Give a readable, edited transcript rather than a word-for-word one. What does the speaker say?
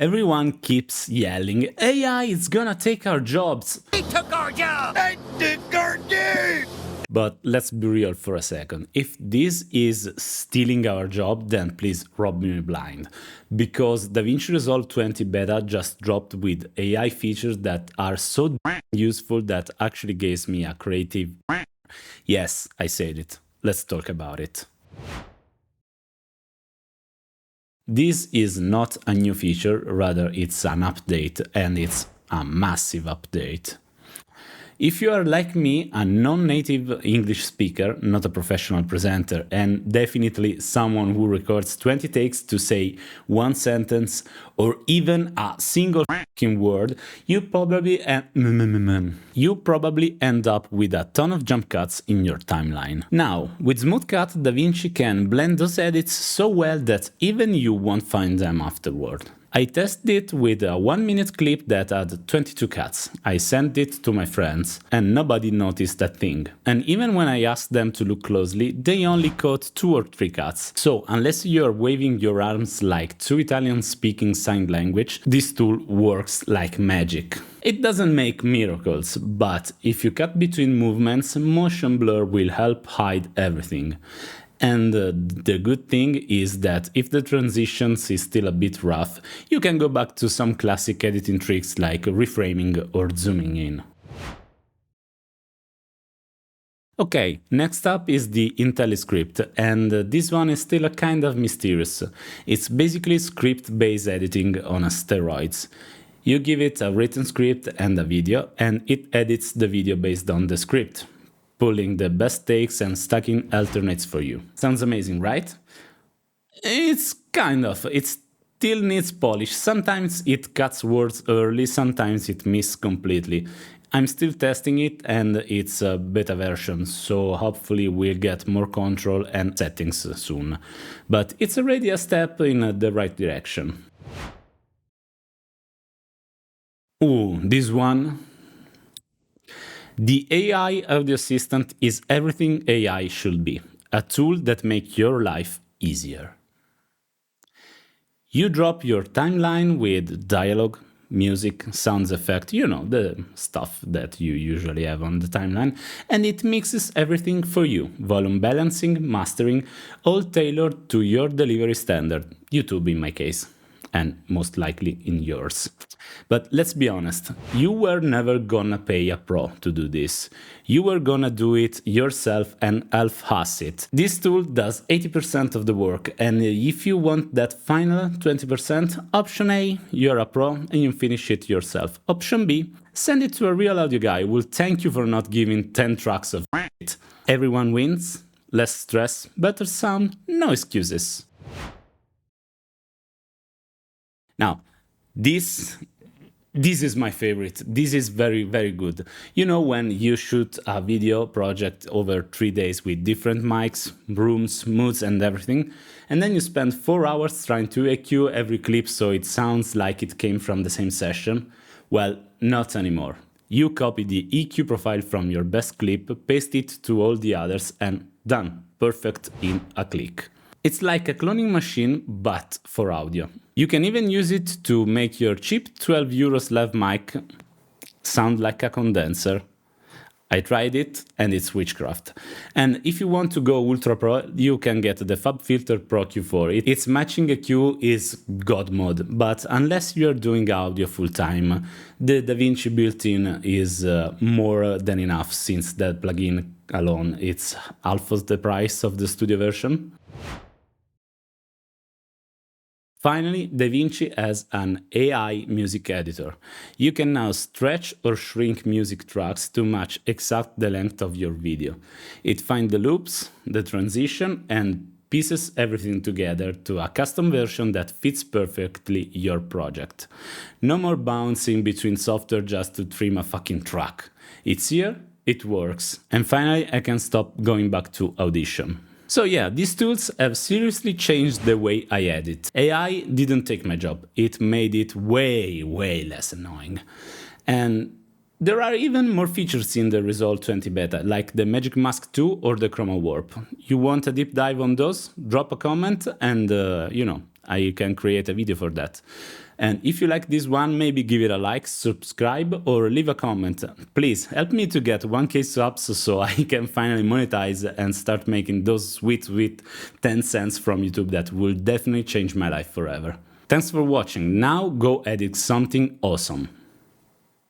Everyone keeps yelling, AI is gonna take our jobs. It took our job! It took our job! But let's be real for a second. If this is stealing our job, then please rob me blind. Because DaVinci Resolve 20 Beta just dropped with AI features that are so useful that actually gives me a creative... Yes, I said it. Let's talk about it. This is not a new feature, rather it's an update, and it's a massive update. If you are like me, a non-native English speaker, not a professional presenter, and definitely someone who records 20 takes to say one sentence or even a single word, you probably end up with a ton of jump cuts in your timeline. Now, with Smooth Cut, DaVinci can blend those edits so well that even you won't find them afterward. I tested it with a 1-minute clip that had 22 cuts. I sent it to my friends, and nobody noticed a thing. And even when I asked them to look closely, they only caught 2 or 3 cuts. So, unless you're waving your arms like 2 Italians speaking sign language, this tool works like magic. It doesn't make miracles, but if you cut between movements, motion blur will help hide everything. And the good thing is that if the transitions is still a bit rough, you can go back to some classic editing tricks like reframing or zooming in. Okay, next up is the Intelliscript, and this one is still a kind of mysterious. It's basically script-based editing on steroids. You give it a written script and a video, and it edits the video based on the script, pulling the best takes and stacking alternates for you. Sounds amazing, right? It's kind of. It still needs polish. Sometimes it cuts words early, sometimes it misses completely. I'm still testing it, and it's a beta version, so hopefully we'll get more control and settings soon. But it's already a step in the right direction. Ooh, this one. The AI audio assistant is everything AI should be, a tool that makes your life easier. You drop your timeline with dialogue, music, sounds effect, the stuff that you usually have on the timeline, and it mixes everything for you, volume balancing, mastering, all tailored to your delivery standard, YouTube in my case, and most likely in yours. But let's be honest, you were never gonna pay a pro to do this. You were gonna do it yourself and half-ass it. This tool does 80% of the work, and if you want that final 20%, option A, you're a pro and you finish it yourself. Option B, send it to a real audio guy who will thank you for not giving 10 tracks of shit. Everyone wins, less stress, better sound, no excuses. Now, this is my favorite. This is very, very good. You know, when you shoot a video project over 3 days with different mics, rooms, moods and everything, and then you spend 4 hours trying to EQ every clip so it sounds like it came from the same session? Well, not anymore. You copy the EQ profile from your best clip, paste it to all the others, and done. Perfect in a click. It's like a cloning machine, but for audio. You can even use it to make your cheap €12 lav mic sound like a condenser. I tried it, and it's witchcraft. And if you want to go ultra pro, you can get the FabFilter Pro Q4. Its matching EQ is God mode, but unless you're doing audio full time, the DaVinci built-in is more than enough, since that plugin alone it's half of the price of the studio version. Finally, DaVinci has an AI music editor. You can now stretch or shrink music tracks to match exact the length of your video. It finds the loops, the transition, and pieces everything together to a custom version that fits perfectly your project. No more bouncing between software just to trim a fucking track. It's here, it works. And finally, I can stop going back to Audition. So yeah, these tools have seriously changed the way I edit. AI didn't take my job, it made it way, way less annoying. And there are even more features in the Resolve 20 beta, like the Magic Mask 2 or the Chroma Warp. You want a deep dive on those? Drop a comment and, I can create a video for that. And if you like this one, maybe give it a like, subscribe, or leave a comment. Please help me to get 1k subs so I can finally monetize and start making those sweet 10 cents from YouTube that will definitely change my life forever. Thanks for watching. Now go edit something awesome.